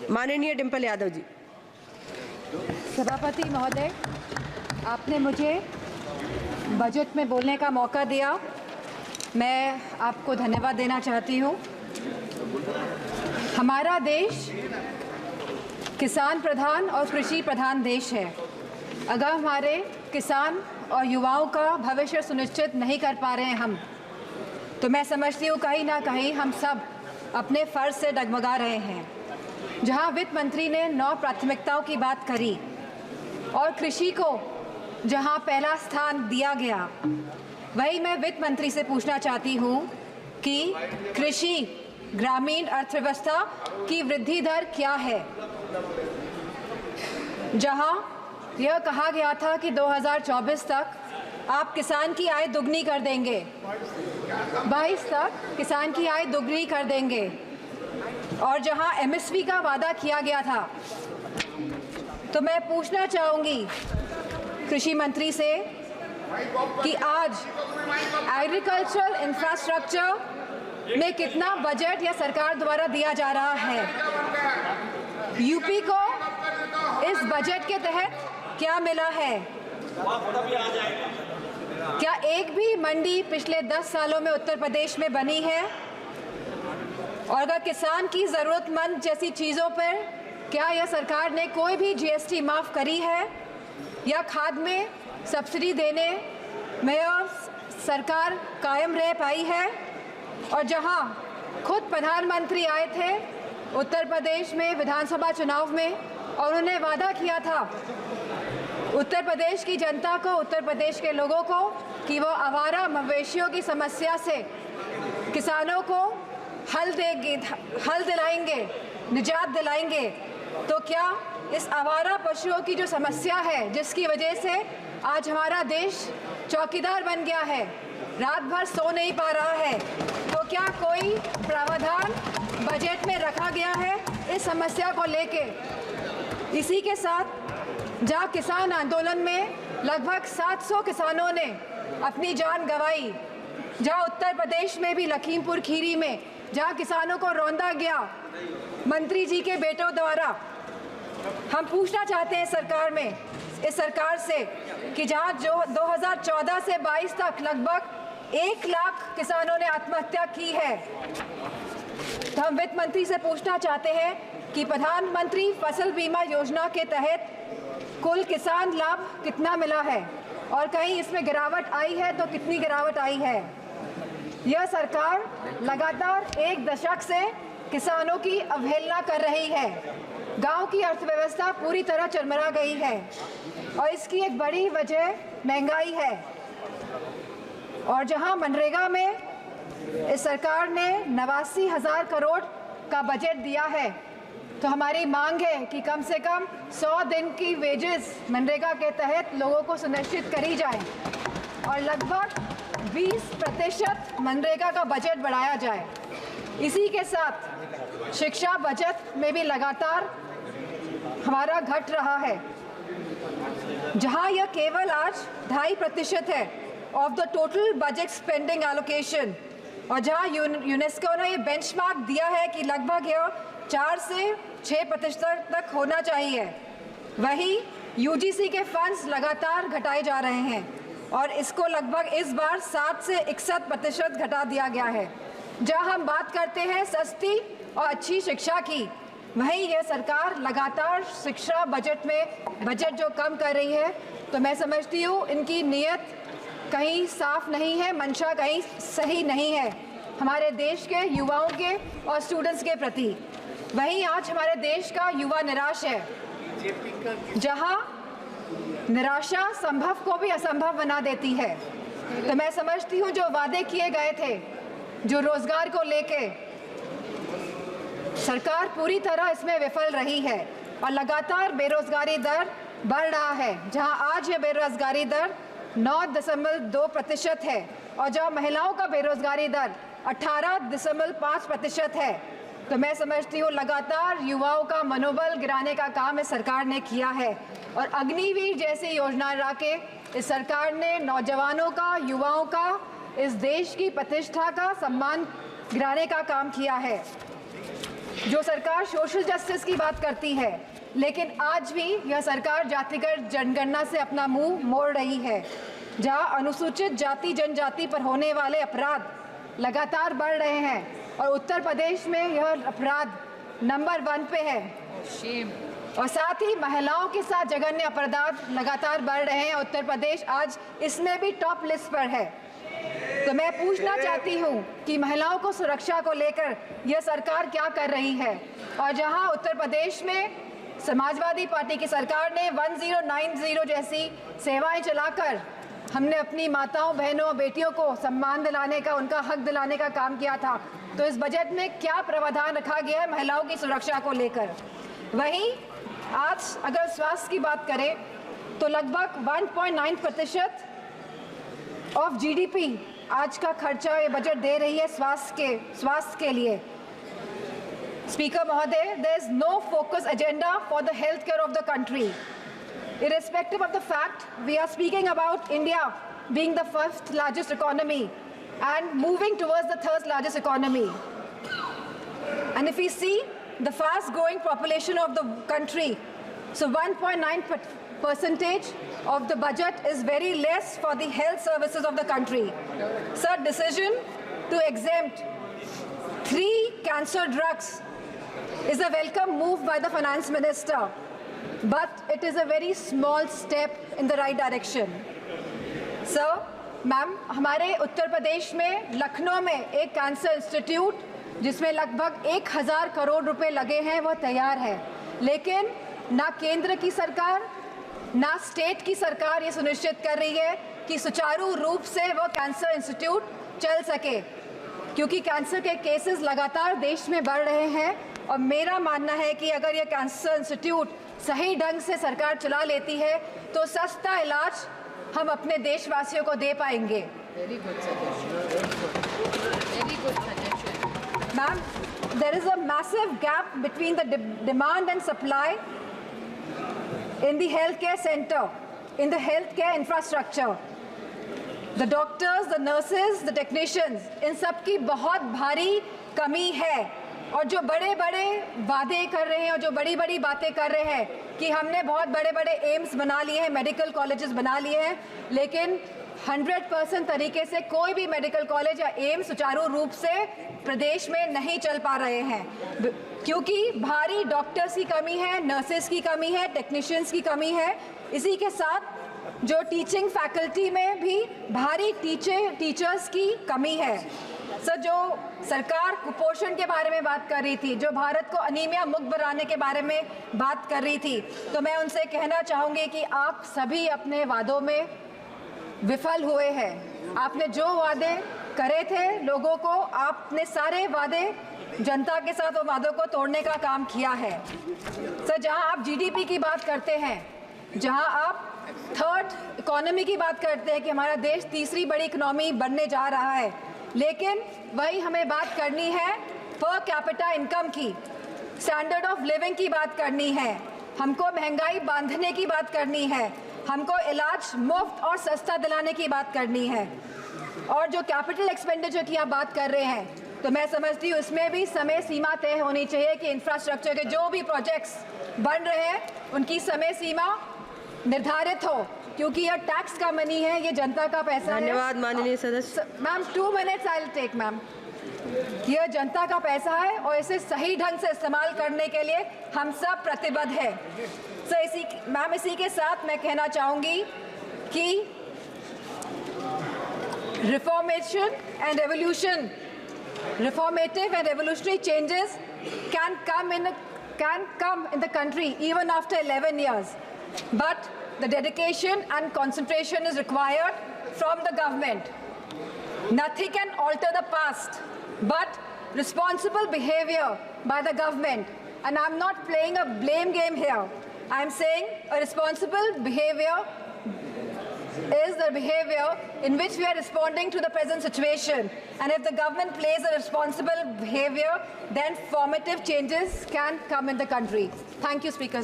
माननीय डिम्पल यादव जी। सभापति महोदय, आपने मुझे बजट में बोलने का मौका दिया, मैं आपको धन्यवाद देना चाहती हूँ। हमारा देश किसान प्रधान और कृषि प्रधान देश है। अगर हमारे किसान और युवाओं का भविष्य सुनिश्चित नहीं कर पा रहे हैं हम, तो मैं समझती हूँ कहीं ना कहीं हम सब अपने फ़र्ज से डगमगा रहे हैं। जहाँ वित्त मंत्री ने 9 प्राथमिकताओं की बात करी और कृषि को जहाँ पहला स्थान दिया गया, वही मैं वित्त मंत्री से पूछना चाहती हूँ कि कृषि ग्रामीण अर्थव्यवस्था की वृद्धि दर क्या है। जहाँ यह कहा गया था कि 2024 तक आप किसान की आय दुगनी कर देंगे, 22 तक किसान की आय दुगनी कर देंगे, और जहां एमएसपी का वादा किया गया था, तो मैं पूछना चाहूँगी कृषि मंत्री से कि आज एग्रीकल्चरल इंफ्रास्ट्रक्चर में कितना बजट या सरकार द्वारा दिया जा रहा है। यूपी को इस बजट के तहत क्या मिला है? क्या एक भी मंडी पिछले 10 सालों में उत्तर प्रदेश में बनी है? और अगर किसान की ज़रूरतमंद जैसी चीज़ों पर क्या यह सरकार ने कोई भी जीएसटी माफ़ करी है, या खाद में सब्सिडी देने में सरकार कायम रह पाई है? और जहां खुद प्रधानमंत्री आए थे उत्तर प्रदेश में विधानसभा चुनाव में, और उन्होंने वादा किया था उत्तर प्रदेश की जनता को, उत्तर प्रदेश के लोगों को, कि वो आवारा मवेशियों की समस्या से किसानों को हल दिलाएंगे, निजात दिलाएंगे, तो क्या इस आवारा पशुओं की जो समस्या है, जिसकी वजह से आज हमारा देश चौकीदार बन गया है, रात भर सो नहीं पा रहा है, तो क्या कोई प्रावधान बजट में रखा गया है इस समस्या को लेके? इसी के साथ जहाँ किसान आंदोलन में लगभग 700 किसानों ने अपनी जान गंवाई, जहाँ उत्तर प्रदेश में भी लखीमपुर खीरी में जहाँ किसानों को रौंदा गया मंत्री जी के बेटों द्वारा, हम पूछना चाहते हैं इस सरकार से कि जहाँ जो 2014 से 22 तक लगभग 1 लाख किसानों ने आत्महत्या की है, तो हम वित्त मंत्री से पूछना चाहते हैं कि प्रधानमंत्री फसल बीमा योजना के तहत कुल किसान लाभ कितना मिला है, और कहीं इसमें गिरावट आई है तो कितनी गिरावट आई है। यह सरकार लगातार 1 दशक से किसानों की अवहेलना कर रही है। गांव की अर्थव्यवस्था पूरी तरह चरमरा गई है, और इसकी एक बड़ी वजह महंगाई है। और जहां मनरेगा में इस सरकार ने 89,000 करोड़ का बजट दिया है, तो हमारी मांग है कि कम से कम 100 दिन की वेजेस मनरेगा के तहत लोगों को सुनिश्चित करी जाए, और लगभग 20% मनरेगा का बजट बढ़ाया जाए। इसी के साथ शिक्षा बजट में भी लगातार हमारा घट रहा है, जहां यह केवल आज 2.5% है of the total budget spending allocation, और जहां यूनेस्को ने ये बेंचमार्क दिया है कि लगभग यह 4 से 6% तक होना चाहिए, वही यूजीसी के फंड्स लगातार घटाए जा रहे हैं, और इसको लगभग इस बार 7 से 61% घटा दिया गया है। जहां हम बात करते हैं सस्ती और अच्छी शिक्षा की, वहीं यह सरकार लगातार शिक्षा बजट में बजट जो कम कर रही है, तो मैं समझती हूँ इनकी नीयत कहीं साफ नहीं है, मंशा कहीं सही नहीं है हमारे देश के युवाओं के और स्टूडेंट्स के प्रति। वहीं आज हमारे देश का युवा निराश है, जहां निराशा संभव को भी असंभव बना देती है। तो मैं समझती हूँ जो वादे किए गए थे, जो रोजगार को लेके, सरकार पूरी तरह इसमें विफल रही है, और लगातार बेरोजगारी दर बढ़ रहा है, जहां आज ये बेरोजगारी दर 9.2% है, और जहां महिलाओं का बेरोजगारी दर 18.5% है। तो मैं समझती हूँ लगातार युवाओं का मनोबल गिराने का काम इस सरकार ने किया है, और अग्निवीर जैसी योजना ला के इस सरकार ने नौजवानों का, युवाओं का, इस देश की प्रतिष्ठा का सम्मान गिराने का काम किया है। जो सरकार सोशल जस्टिस की बात करती है, लेकिन आज भी यह सरकार जातिगत जनगणना से अपना मुंह मोड़ रही है, जहां अनुसूचित जाति जनजाति पर होने वाले अपराध लगातार बढ़ रहे हैं और उत्तर प्रदेश में यह अपराध नंबर 1 पे है। और साथ ही महिलाओं के साथ जघन्य अपराध लगातार बढ़ रहे हैं। उत्तर प्रदेश आज इसमें भी टॉप लिस्ट पर है। तो मैं पूछना चाहती हूँ कि महिलाओं को सुरक्षा को लेकर यह सरकार क्या कर रही है। और जहां उत्तर प्रदेश में समाजवादी पार्टी की सरकार ने 1090 जैसी सेवाएं चलाकर हमने अपनी माताओं, बहनों, बेटियों को सम्मान दिलाने का, उनका हक दिलाने का काम किया था, तो इस बजट में क्या प्रावधान रखा गया है महिलाओं की सुरक्षा को लेकर। वहीं आज अगर स्वास्थ्य की बात करें तो लगभग 1.9% ऑफ जीडीपी आज का खर्चा ये बजट दे रही है स्वास्थ्य के लिए। स्पीकर महोदय, there is no focus agenda for the health care of the country, irrespective of the fact we are speaking about India being the 1st largest economy and moving towards the 3rd largest economy. And if we see the fast growing population of the country, so 1.9% of the budget is very less for the health services of the country. Sir, decision to exempt 3 cancer drugs is a welcome move by the finance minister, but it is a very small step in the right direction. Sir, ma'am, हमारे उत्तर प्रदेश में लखनऊ में एक cancer institute जिसमें लगभग 1000 करोड़ रुपए लगे हैं वो तैयार है, लेकिन ना केंद्र की सरकार ना स्टेट की सरकार ये सुनिश्चित कर रही है कि सुचारू रूप से वो कैंसर इंस्टीट्यूट चल सके, क्योंकि कैंसर के केसेस लगातार देश में बढ़ रहे हैं। और मेरा मानना है कि अगर ये कैंसर इंस्टीट्यूट सही ढंग से सरकार चला लेती है तो सस्ता इलाज हम अपने देशवासियों को दे पाएंगे। Ma'am, there is a massive gap between the demand and supply in the healthcare center, in the healthcare infrastructure. The doctors, the nurses, the technicians, इन सब की बहुत भारी कमी है। और जो बड़े बड़े वादे कर रहे हैं और जो बड़ी बड़ी बातें कर रहे हैं कि हमने बहुत बड़े बड़े एम्स बना लिए हैं, मेडिकल कॉलेजेस बना लिए हैं, लेकिन 100% तरीके से कोई भी मेडिकल कॉलेज या एम्स सुचारू रूप से प्रदेश में नहीं चल पा रहे हैं, क्योंकि भारी डॉक्टर्स की कमी है, नर्सेस की कमी है, टेक्नीशियंस की कमी है। इसी के साथ जो टीचिंग फैकल्टी में भी भारी टीचर्स की कमी है। सर, जो सरकार कुपोषण के बारे में बात कर रही थी, जो भारत को अनीमिया मुक्त बनाने के बारे में बात कर रही थी, तो मैं उनसे कहना चाहूँगी कि आप सभी अपने वादों में विफल हुए हैं। आपने जो वादे करे थे लोगों को, आपने सारे वादे जनता के साथ वो वादों को तोड़ने का काम किया है। सर, जहां आप जीडीपी की बात करते हैं, जहां आप 3rd इकोनॉमी की बात करते हैं कि हमारा देश 3री बड़ी इकोनॉमी बनने जा रहा है, लेकिन वही हमें बात करनी है पर कैपिटा इनकम की, स्टैंडर्ड ऑफ लिविंग की बात करनी है, हमको महंगाई बांधने की बात करनी है, हमको इलाज मुफ्त और सस्ता दिलाने की बात करनी है। और जो कैपिटल एक्सपेंडिचर की आप बात कर रहे हैं, तो मैं समझती हूँ इसमें भी समय सीमा तय होनी चाहिए कि इंफ्रास्ट्रक्चर के जो भी प्रोजेक्ट्स बन रहे हैं उनकी समय सीमा निर्धारित हो, क्योंकि यह टैक्स का मनी है, ये जनता का पैसा है। धन्यवाद माननीय सदस्य। Ma'am, 2 minutes I will take ma'am. यह जनता का पैसा है और इसे सही ढंग से इस्तेमाल करने के लिए हम सब प्रतिबद्ध हैं। सर, इसी के साथ मैं कहना चाहूँगी कि reformative and revolutionary changes can come in the country even after 11 years, but the dedication and concentration is required from the government. Nothing can alter the past, but responsible behavior by the government. And I'm not playing a blame game here. I'm saying a responsible behavior is the behavior in which we are responding to the present situation. And if the government plays a responsible behavior, then formative changes can come in the country. Thank you, Speaker.